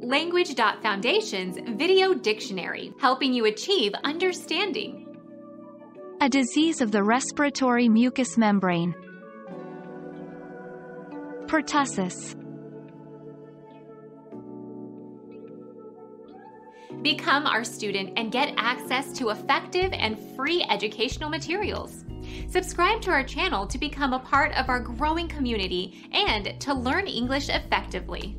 Language.Foundation's Video Dictionary, helping you achieve understanding. A disease of the respiratory mucous membrane. Pertussis. Become our student and get access to effective and free educational materials. Subscribe to our channel to become a part of our growing community and to learn English effectively.